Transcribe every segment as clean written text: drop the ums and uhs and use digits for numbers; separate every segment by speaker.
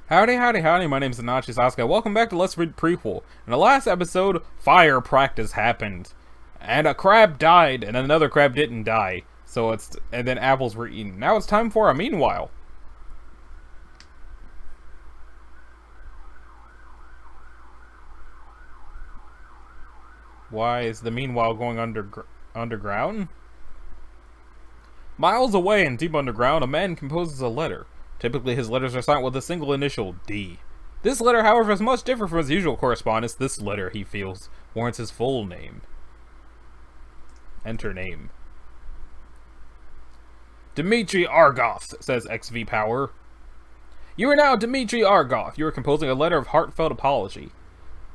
Speaker 1: Howdy, howdy, howdy, my name is Anachi Sasuke. Welcome back to Let's Read Prequel. In the last episode, fire practice happened. And a crab died, and another crab didn't die. And then apples were eaten. Now it's time for a meanwhile. Why is the meanwhile going underground? Miles away and deep underground, a man composes a letter. Typically, his letters are signed with a single initial, D. This letter, however, is much different from his usual correspondence. This letter, he feels, warrants his full name. Enter name. Dmitry Argoth, says XV Power. You are now Dmitry Argoth. You are composing a letter of heartfelt apology.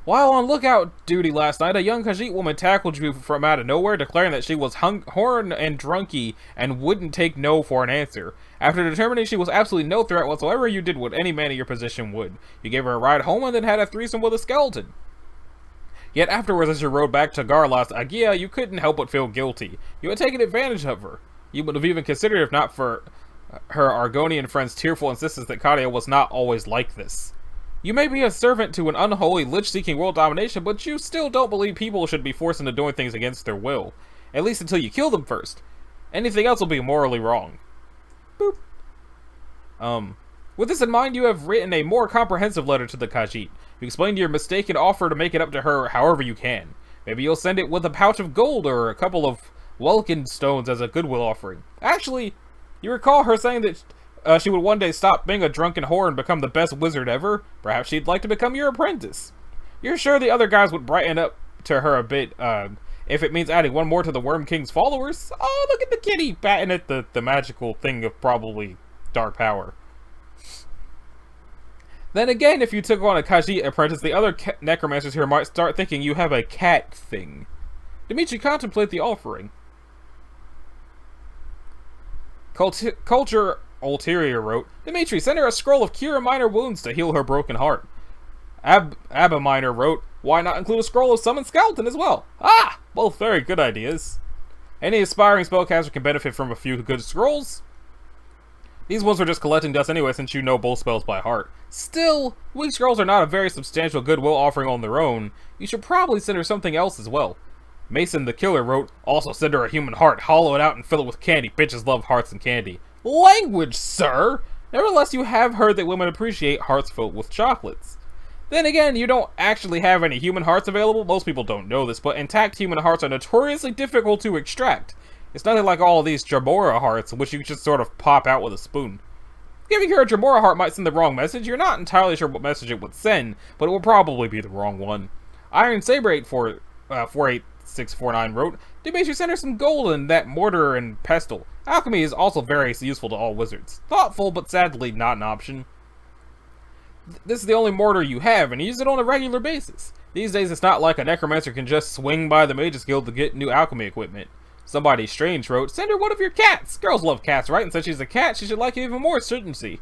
Speaker 1: While on lookout duty last night, a young Khajiit woman tackled you from out of nowhere, declaring that she was horn and drunky and wouldn't take no for an answer. After determining she was absolutely no threat whatsoever, you did what any man in your position would. You gave her a ride home and then had a threesome with a skeleton. Yet afterwards, as you rode back to Garlas Agia, you couldn't help but feel guilty. You had taken advantage of her. You would have even considered if not for her Argonian friend's tearful insistence that Kadia was not always like this. You may be a servant to an unholy, lich-seeking world domination, but you still don't believe people should be forced into doing things against their will. At least until you kill them first. Anything else will be morally wrong. Boop. With this in mind, you have written a more comprehensive letter to the Khajiit. You explained your mistake and offer to make it up to her however you can. Maybe you'll send it with a pouch of gold or a couple of Welkin stones as a goodwill offering. Actually, you recall her saying that she would one day stop being a drunken whore and become the best wizard ever. Perhaps she'd like to become your apprentice. You're sure the other guys would brighten up to her a bit, if it means adding one more to the Worm King's followers? Oh, look at the kitty batting at the magical thing of probably dark power. Then again, if you took on a Khajiit apprentice, the other necromancers here might start thinking you have a cat thing. Dimitri, contemplate the offering. Culture Ulterior wrote, Dimitri, send her a scroll of cure minor wounds to heal her broken heart. Abba Minor wrote, why not include a scroll of summon skeleton as well? Ah! Both very good ideas. Any aspiring spellcaster can benefit from a few good scrolls. These ones are just collecting dust anyway since you know both spells by heart. Still, weak scrolls are not a very substantial goodwill offering on their own. You should probably send her something else as well. Mason the Killer wrote, also send her a human heart, hollow it out and fill it with candy. Bitches love hearts and candy. Language, sir! Nevertheless, you have heard that women appreciate hearts filled with chocolates. Then again, you don't actually have any human hearts available. Most people don't know this, but intact human hearts are notoriously difficult to extract. It's nothing like all of these Jamora hearts, which you just sort of pop out with a spoon. Giving her a Jamora heart might send the wrong message. You're not entirely sure what message it would send, but it will probably be the wrong one. Iron Saber 48649 wrote, Dimitri, send her some gold and that mortar and pestle. Alchemy is also very useful to all wizards. Thoughtful, but sadly not an option. This is the only mortar you have, and you use it on a regular basis. These days, it's not like a necromancer can just swing by the Mages Guild to get new alchemy equipment. Somebody strange wrote, send her one of your cats. Girls love cats, right? And since she's a cat, she should like it even more certainty.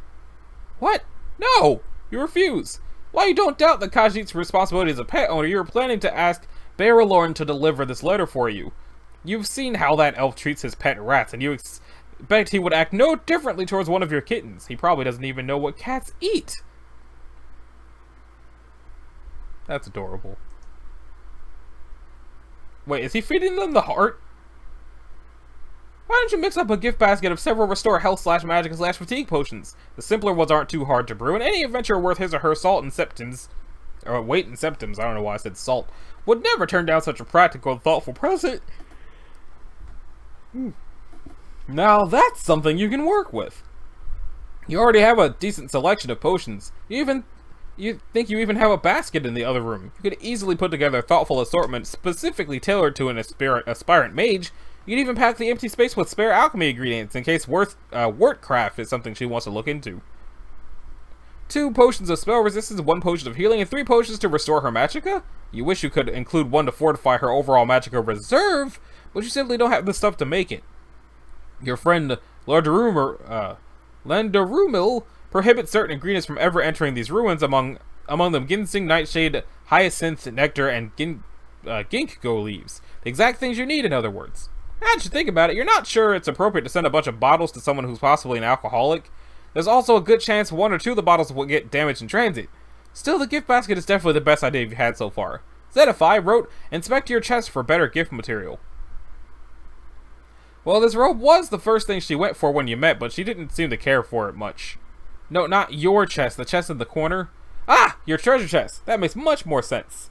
Speaker 1: What? No! You refuse. While you don't doubt the Khajiit's responsibility as a pet owner, you're planning to ask Baralorn to deliver this letter for you. You've seen how that elf treats his pet rats, and you expect he would act no differently towards one of your kittens. He probably doesn't even know what cats eat. That's adorable. Wait, is he feeding them the heart? Why don't you mix up a gift basket of several restore health / magic / fatigue potions? The simpler ones aren't too hard to brew, and any adventurer worth his or her salt and septums, or weight and septums, I don't know why I said salt, would never turn down such a practical and thoughtful present. Now that's something you can work with. You already have a decent selection of potions. You think you even have a basket in the other room. You could easily put together a thoughtful assortment specifically tailored to an aspirant mage. You could even pack the empty space with spare alchemy ingredients in case wortcraft is something she wants to look into. 2 potions of spell resistance, 1 potion of healing, and 3 potions to restore her magicka? You wish you could include 1 to fortify her overall magicka reserve, but you simply don't have the stuff to make it. Your friend Landarumil prohibits certain ingredients from ever entering these ruins, among them ginseng, nightshade, hyacinth, nectar, and ginkgo leaves. The exact things you need, in other words. Now that you think about it, you're not sure it's appropriate to send a bunch of bottles to someone who's possibly an alcoholic. There's also a good chance one or two of the bottles will get damaged in transit. Still, the gift basket is definitely the best idea you've had so far. Zedify wrote, inspect your chest for better gift material. Well, this robe was the first thing she went for when you met, but she didn't seem to care for it much. No, not your chest, the chest in the corner. Ah, your treasure chest. That makes much more sense.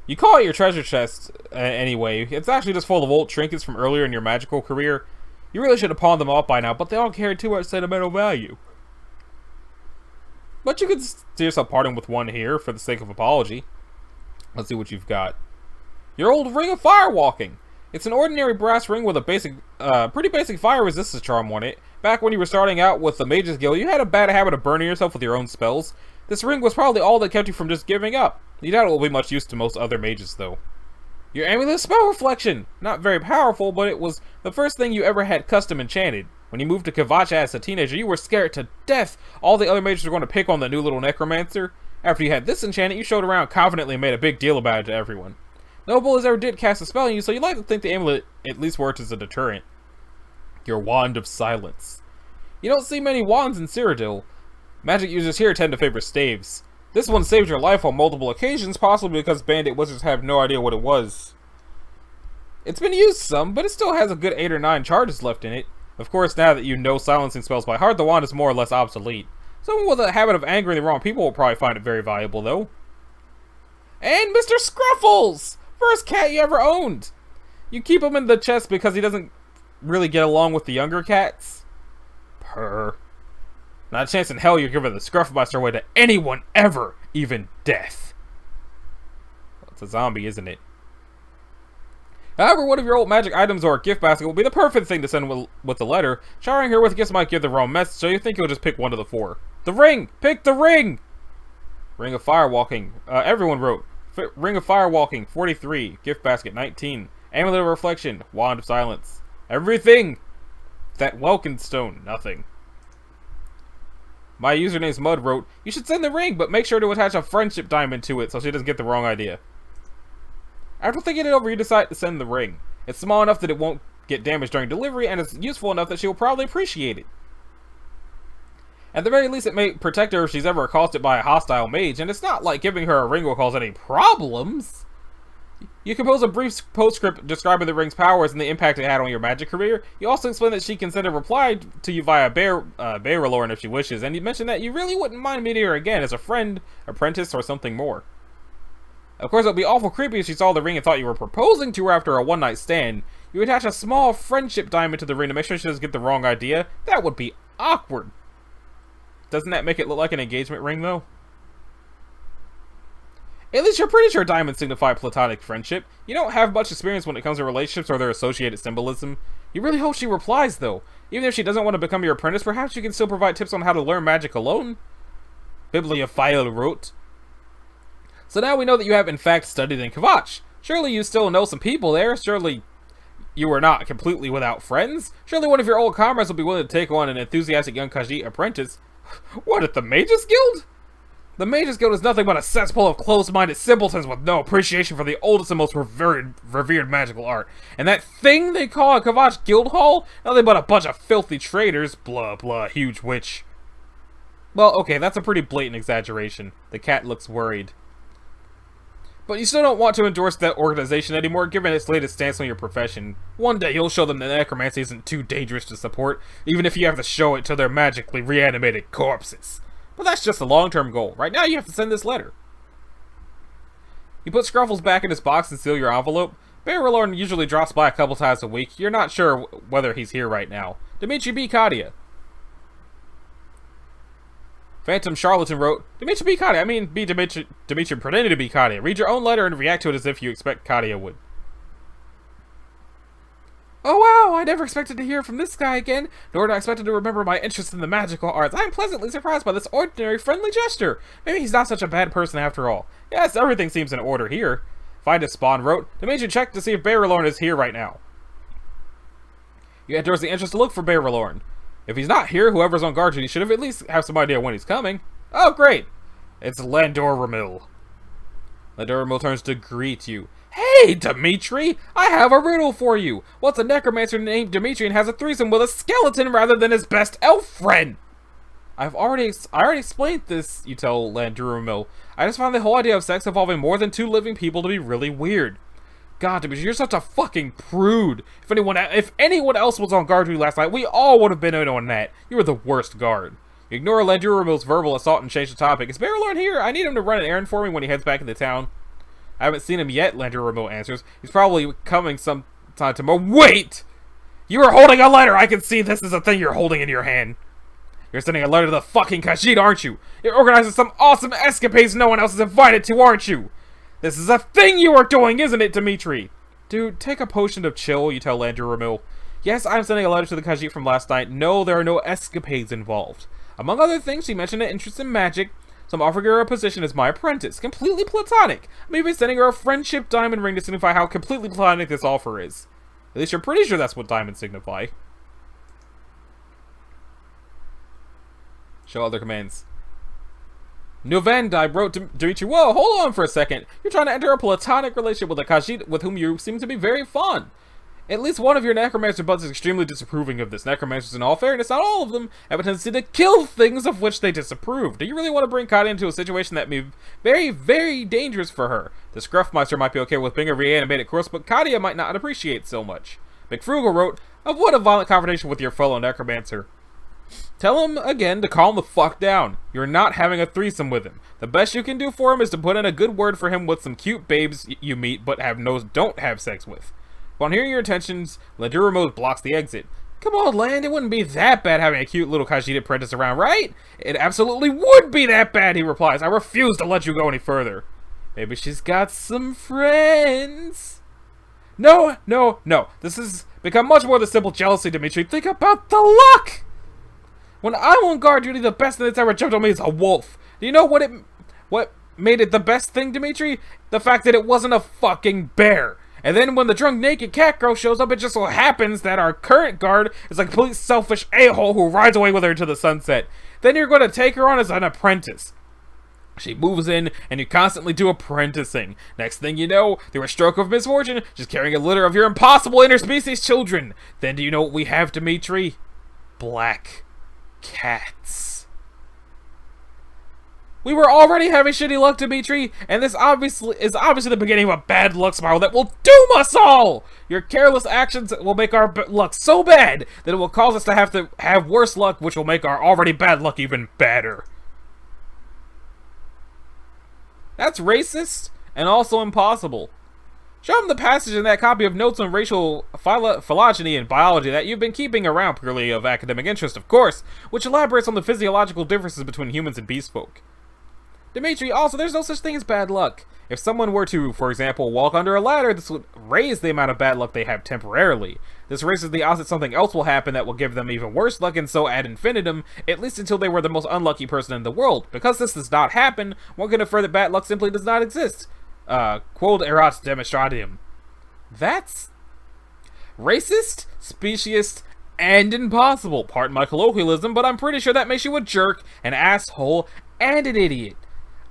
Speaker 1: You call it your treasure chest anyway. It's actually just full of old trinkets from earlier in your magical career. You really should have pawned them off by now, but they all carry too much sentimental value. But you could see yourself parting with one here for the sake of apology. Let's see what you've got. Your old ring of firewalking. It's an ordinary brass ring with a pretty basic fire resistance charm on it. Back when you were starting out with the Mage's Guild, you had a bad habit of burning yourself with your own spells. This ring was probably all that kept you from just giving up. You doubt it will be much use to most other mages, though. Your amulet spell reflection! Not very powerful, but it was the first thing you ever had custom enchanted. When you moved to Kvatch as a teenager, you were scared to death all the other mages were going to pick on the new little necromancer. After you had this enchanted, you showed around confidently and made a big deal about it to everyone. No bullies ever did cast a spell on you, so you like to think the amulet at least works as a deterrent. Your Wand of Silence. You don't see many wands in Cyrodiil. Magic users here tend to favor staves. This one saved your life on multiple occasions, possibly because bandit wizards have no idea what it was. It's been used some, but it still has a good 8 or 9 charges left in it. Of course, now that you know silencing spells by heart, the wand is more or less obsolete. Someone with a habit of angering the wrong people will probably find it very valuable, though. And Mr. Scruffles! First cat you ever owned! You keep him in the chest because he doesn't really get along with the younger cats? Purr. Not a chance in hell you're giving the Scruffmeister away to anyone ever, even death. Well, it's a zombie, isn't it? However, one of your old magic items or a gift basket will be the perfect thing to send with the letter. Showering her with gifts might give the wrong message, so you think you'll just pick one of the 4. The ring! Pick the ring! Ring of Firewalking. Everyone wrote. Ring of Firewalking, 43. Gift basket, 19. Amulet of Reflection. Wand of Silence. Everything! That Welkin Stone, nothing. My username's Mud wrote, you should send the ring, but make sure to attach a friendship diamond to it so she doesn't get the wrong idea. After thinking it over, you decide to send the ring. It's small enough that it won't get damaged during delivery, and it's useful enough that she will probably appreciate it. At the very least, it may protect her if she's ever accosted by a hostile mage, and it's not like giving her a ring will cause any problems. You compose a brief postscript describing the ring's powers and the impact it had on your magic career. You also explain that she can send a reply to you via Baerlorn if she wishes, and you mention that you really wouldn't mind meeting her again as a friend, apprentice, or something more. Of course, it would be awful creepy if she saw the ring and thought you were proposing to her after a one-night stand. You attach a small friendship diamond to the ring to make sure she doesn't get the wrong idea. That would be awkward. Doesn't that make it look like an engagement ring, though? At least you're pretty sure diamonds signify platonic friendship. You don't have much experience when it comes to relationships or their associated symbolism. You really hope she replies, though. Even if she doesn't want to become your apprentice, perhaps you can still provide tips on how to learn magic alone? Bibliophile wrote. So now we know that you have in fact studied in Kvatch. Surely you still know some people there. Surely you were not completely without friends. Surely one of your old comrades will be willing to take on an enthusiastic young Khajiit apprentice. What, at the Mage's Guild? The Mage's Guild is nothing but a cesspool of closed-minded simpletons with no appreciation for the oldest and most revered magical art. And that thing they call a Kvatch Guild Hall? Nothing but a bunch of filthy traitors. Blah, blah, huge witch. Well, okay, that's a pretty blatant exaggeration. The cat looks worried. But you still don't want to endorse that organization anymore, given its latest stance on your profession. One day you'll show them that necromancy isn't too dangerous to support, even if you have to show it to their magically reanimated corpses. But that's just a long-term goal. Right now you have to send this letter. You put Scruffles back in his box and seal your envelope. Baerlorn usually drops by a couple times a week. You're not sure whether he's here right now. Dimitri B. Kadia. Phantom Charlatan wrote, Dimitri B. Kadia, I mean be Dimitri pretending to be Kadia. Read your own letter and react to it as if you expect Kadia would. Oh wow, I never expected to hear from this guy again, nor did I expect him to remember my interest in the magical arts. I'm pleasantly surprised by this ordinary friendly gesture. Maybe he's not such a bad person after all. Yes, everything seems in order here. Findus Spawn wrote, Dimitri check to see if Baerlorn is here right now. You head towards the entrance to look for Baerlorn. If he's not here, whoever's on guard duty should have at least have some idea when he's coming. Oh, great! It's Landor Ramil. Landor Ramil turns to greet you. Hey, Dimitri! I have a riddle for you! What's a necromancer named Dimitri and has a threesome with a skeleton rather than his best elf friend? I already explained this, you tell Landrumo. I just found the whole idea of sex involving more than 2 living people to be really weird. God, Dimitri, you're such a fucking prude. If anyone else was on guard with you last night, we all would have been in on that. You were the worst guard. You ignore Landrumo's verbal assault and change the topic. Is Barrelorn here? I need him to run an errand for me when he heads back into town. I haven't seen him yet, Landrumo answers. He's probably coming sometime tomorrow. Wait! You are holding a letter! I can see this is a thing you're holding in your hand. You're sending a letter to the fucking Khajiit, aren't you? You're organizing some awesome escapades no one else is invited to, aren't you? This is a thing you are doing, isn't it, Dimitri? Dude, take a potion of chill, you tell Landrumo. Yes, I'm sending a letter to the Khajiit from last night. No, there are no escapades involved. Among other things, she mentioned an interest in magic, so I'm offering her a position as my apprentice. Completely platonic. I'm even sending her a friendship diamond ring to signify how completely platonic this offer is. At least you're pretty sure that's what diamonds signify. Show other commands. Novendai wrote to Dimitri, whoa, hold on for a second. You're trying to enter a platonic relationship with a Khajiit with whom you seem to be very fond. At least one of your necromancer buds is extremely disapproving of this. Necromancers, in all fairness, not all of them, have a tendency to kill things of which they disapprove. Do you really want to bring Katia into a situation that may be very, very dangerous for her? The Scruffmeister might be okay with being a reanimated corpse, but Katia might not appreciate so much. McFrugal wrote, avoid a violent confrontation with your fellow necromancer. Tell him again to calm the fuck down. You're not having a threesome with him. The best you can do for him is to put in a good word for him with some cute babes you meet but don't have sex with. Upon hearing your intentions, Landrumo blocks the exit. Come on, Land, it wouldn't be that bad having a cute little Khajiit apprentice around, right? It absolutely would be that bad, he replies. I refuse to let you go any further. Maybe she's got some friends. No. This has become much more than simple jealousy, Dimitri. Think about the luck! When I'm on guard duty, the best thing that's ever jumped on me is a wolf. Do you know what made it the best thing, Dimitri? The fact that it wasn't a fucking bear. And then when the drunk naked cat girl shows up, it just so happens that our current guard is a complete selfish a-hole who rides away with her into the sunset. Then you're going to take her on as an apprentice. She moves in, and you constantly do apprenticing. Next thing you know, through a stroke of misfortune, she's carrying a litter of your impossible interspecies children. Then do you know what we have, Dimitri? Black cats. We were already having shitty luck, Dimitri, and this obviously the beginning of a bad luck spiral that will doom us all! Your careless actions will make our luck so bad that it will cause us to have worse luck, which will make our already bad luck even badder. That's racist, and also impossible. Show him the passage in that copy of Notes on Racial Phylogeny and Biology that you've been keeping around purely of academic interest, of course, which elaborates on the physiological differences between humans and beast folk. Dimitri, also, there's no such thing as bad luck. If someone were to, for example, walk under a ladder, this would raise the amount of bad luck they have temporarily. This raises the odds that something else will happen that will give them even worse luck, and so ad infinitum, at least until they were the most unlucky person in the world. Because this does not happen, one can infer that bad luck simply does not exist. Quod erat demonstratium. That's racist, speciest, and impossible. Pardon my colloquialism, but I'm pretty sure that makes you a jerk, an asshole, and an idiot.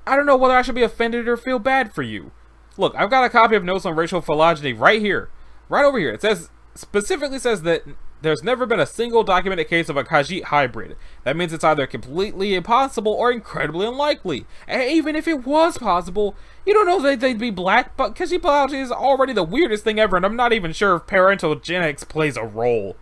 Speaker 1: I don't know whether I should be offended or feel bad for you. Look, I've got a copy of Notes on Racial Phylogeny right here. Right over here. It specifically says that there's never been a single documented case of a Khajiit hybrid. That means it's either completely impossible or incredibly unlikely. And even if it was possible, you don't know that they'd be black, but Khajiit biology is already the weirdest thing ever, and I'm not even sure if parental genetics plays a role.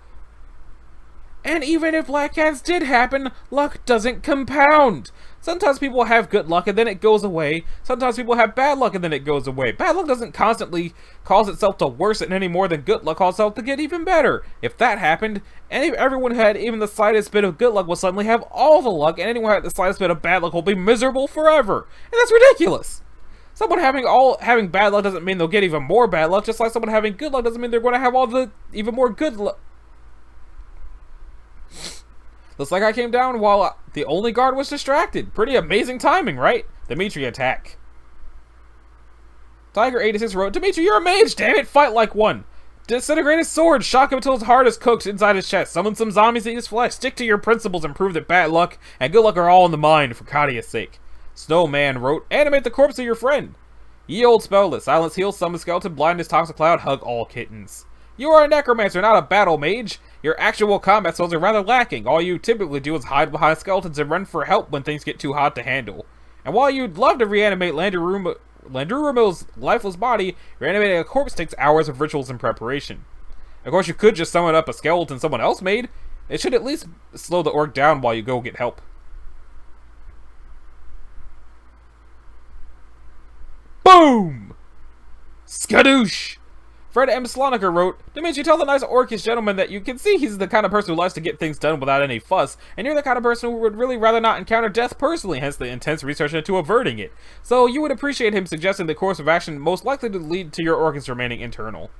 Speaker 1: And even if black cats did happen, luck doesn't compound. Sometimes people have good luck and then it goes away. Sometimes people have bad luck and then it goes away. Bad luck doesn't constantly cause itself to worsen any more than good luck causes itself to get even better. If that happened, and if everyone had even the slightest bit of good luck will suddenly have all the luck, and anyone who had the slightest bit of bad luck will be miserable forever. And that's ridiculous. Someone having bad luck doesn't mean they'll get even more bad luck, just like someone having good luck doesn't mean they're going to have all the even more good luck. Looks like I came down while the only guard was distracted. Pretty amazing timing, right? Dimitri, attack. Tiger86 wrote, Dimitri, you're a mage, damn it, fight like one. Disintegrate his sword, shock him until his heart is cooked inside his chest. Summon some zombies to eat his flesh. Stick to your principles and prove that bad luck and good luck are all in the mind for Katia's sake. Snowman wrote, animate the corpse of your friend. Ye old spellless, silence heals, summon skeleton, blindness, toxic cloud, hug all kittens. You are a necromancer, not a battle mage. Your actual combat skills are rather lacking. All you typically do is hide behind skeletons and run for help when things get too hot to handle. And while you'd love to reanimate Landurumil's lifeless body, reanimating a corpse takes hours of rituals and preparation. Of course, you could just summon up a skeleton someone else made. It should at least slow the orc down while you go get help. Boom! Skadoosh! Fred M. Slonaker wrote, Dimitri, tell the nice orcish gentleman that you can see he's the kind of person who likes to get things done without any fuss, and you're the kind of person who would really rather not encounter death personally, hence the intense research into averting it. So you would appreciate him suggesting the course of action most likely to lead to your organs remaining internal.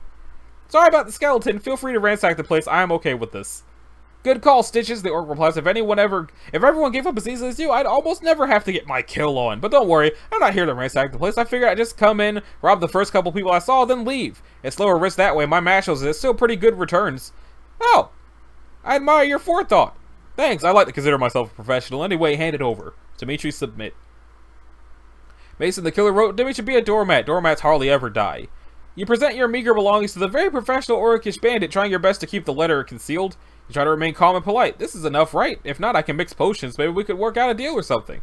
Speaker 1: Sorry about the skeleton, feel free to ransack the place, I am okay with this. Good call, Stitches, the orc replies. If everyone gave up as easily as you, I'd almost never have to get my kill on. But don't worry, I'm not here to ransack the place. I figured I'd just come in, rob the first couple people I saw, then leave. It's lower risk that way. My mashals is still pretty good returns. Oh, I admire your forethought. Thanks, I like to consider myself a professional. Anyway, hand it over. Dimitri, submit. Mason the Killer wrote, Dimitri, be a doormat. Doormats hardly ever die. You present your meager belongings to the very professional orcish bandit, trying your best to keep the letter concealed. You try to remain calm and polite. This is enough, right? If not, I can mix potions. Maybe we could work out a deal or something.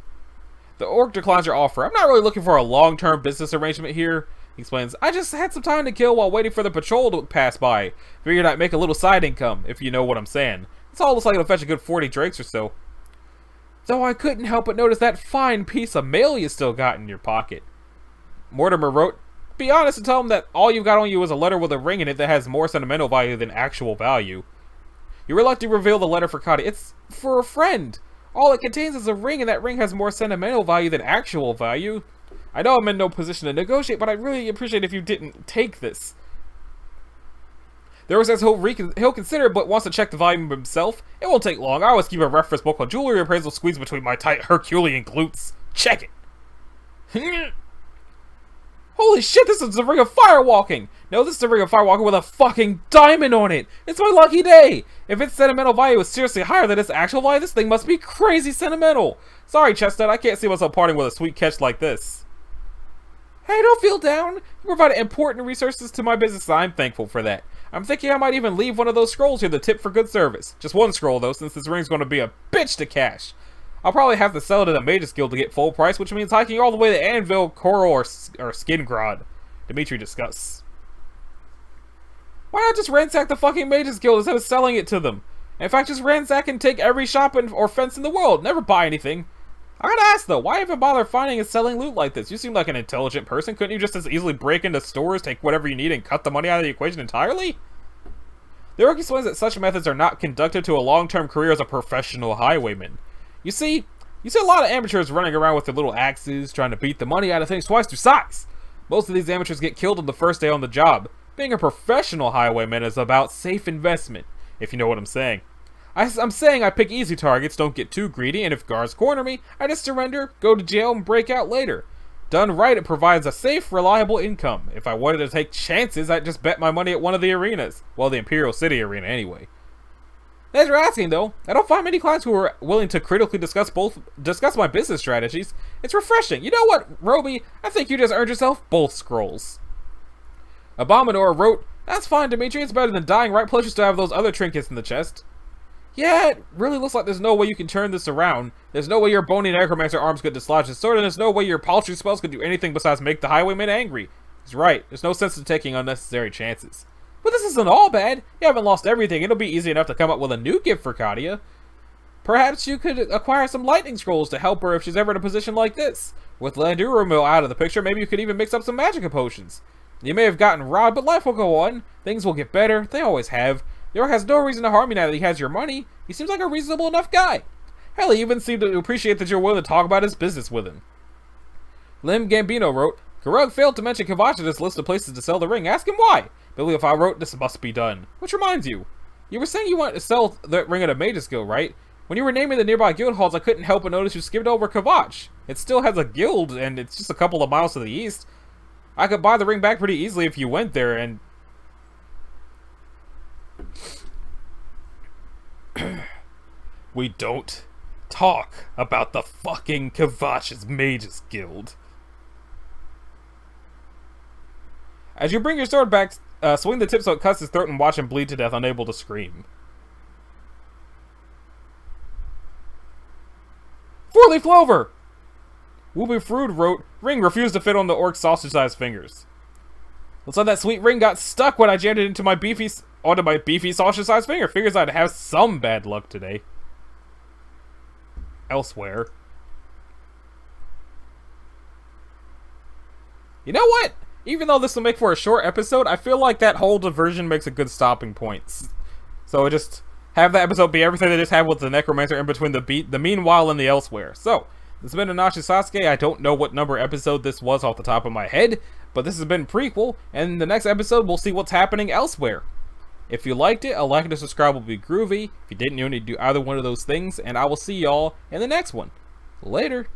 Speaker 1: The orc declines your offer. I'm not really looking for a long-term business arrangement here. He explains, I just had some time to kill while waiting for the patrol to pass by. Figured I'd make a little side income, if you know what I'm saying. This all looks like it'll fetch a good 40 drakes or so. Though I couldn't help but notice that fine piece of mail you still got in your pocket. Mortimer wrote, be honest and tell him that all you've got on you is a letter with a ring in it that has more sentimental value than actual value. You're reluctant to reveal the letter for Katia. It's for a friend. All it contains is a ring, and that ring has more sentimental value than actual value. I know I'm in no position to negotiate, but I'd really appreciate if you didn't take this. The orc says he'll consider it, but wants to check the volume himself. It won't take long. I always keep a reference book on jewelry appraisal squeezed between my tight Herculean glutes. Check it. Holy shit, this is the Ring of Firewalking! No, this is the Ring of Firewalking with a fucking diamond on it! It's my lucky day! If its sentimental value is seriously higher than its actual value, this thing must be crazy sentimental! Sorry, Chestnut, I can't see myself parting with a sweet catch like this. Hey, don't feel down! You provided important resources to my business, and I'm thankful for that. I'm thinking I might even leave one of those scrolls here to tip for good service. Just one scroll, though, since this ring's going to be a bitch to cash. I'll probably have to sell it at a mage's guild to get full price, which means hiking all the way to Anvil, Coral, or Skingrod. Dimitri discusses. Why not just ransack the fucking mage's guild instead of selling it to them? In fact, just ransack and take every shop or fence in the world. Never buy anything. I gotta ask though, why even bother finding and selling loot like this? You seem like an intelligent person. Couldn't you just as easily break into stores, take whatever you need, and cut the money out of the equation entirely? The orc explains that such methods are not conducive to a long-term career as a professional highwayman. You see a lot of amateurs running around with their little axes, trying to beat the money out of things twice their size. Most of these amateurs get killed on the first day on the job. Being a professional highwayman is about safe investment, if you know what I'm saying. I'm saying I pick easy targets, don't get too greedy, and if guards corner me, I just surrender, go to jail, and break out later. Done right, it provides a safe, reliable income. If I wanted to take chances, I'd just bet my money at one of the arenas. Well, the Imperial City Arena anyway. Thanks for asking, though. I don't find many clients who are willing to critically discuss my business strategies. It's refreshing. You know what, Roby? I think you just earned yourself both scrolls. Abominor wrote, that's fine, Dimitri. It's better than dying, right? Plus you still have those other trinkets in the chest. Yeah, it really looks like there's no way you can turn this around. There's no way your bony necromancer arms could dislodge his sword, and there's no way your paltry spells could do anything besides make the highwayman angry. He's right. There's no sense in taking unnecessary chances. But this isn't all bad. You haven't lost everything. It'll be easy enough to come up with a new gift for Katia. Perhaps you could acquire some lightning scrolls to help her if she's ever in a position like this. With Landurumil out of the picture, maybe you could even mix up some magica potions. You may have gotten robbed, but life will go on. Things will get better. They always have. The orc has no reason to harm you now that he has your money. He seems like a reasonable enough guy. Hell, he even seemed to appreciate that you're willing to talk about his business with him. Lim Gambino wrote, Karug failed to mention Kvatch in this list of places to sell the ring. Ask him why. Billy, if I wrote, this must be done. Which reminds you, you were saying you wanted to sell that ring at a mage's guild, right? When you were naming the nearby guild halls, I couldn't help but notice you skipped over Kvatch. It still has a guild, and it's just a couple of miles to the east. I could buy the ring back pretty easily if you went there, and... We don't talk about the fucking Kvatch's Mages Guild. As you bring your sword back, swing the tip so it cuts his throat and watch him bleed to death, unable to scream. Four-leaf clover! Wooby Frood wrote, ring refused to fit on the orc's sausage-sized fingers. Looks like that sweet ring got stuck when I jammed it into my beefy sausage-sized finger. Figures I'd have some bad luck today. Elsewhere. You know what? Even though this will make for a short episode, I feel like that whole diversion makes a good stopping point. So just have that episode be everything they just had with the necromancer in between the meanwhile and the elsewhere. So, this has been Anachi Sasuke. I don't know what number episode this was off the top of my head, but this has been Prequel, and in the next episode we'll see what's happening elsewhere. If you liked it, a like and a subscribe will be groovy. If you didn't, you need to do either one of those things, and I will see y'all in the next one. Later.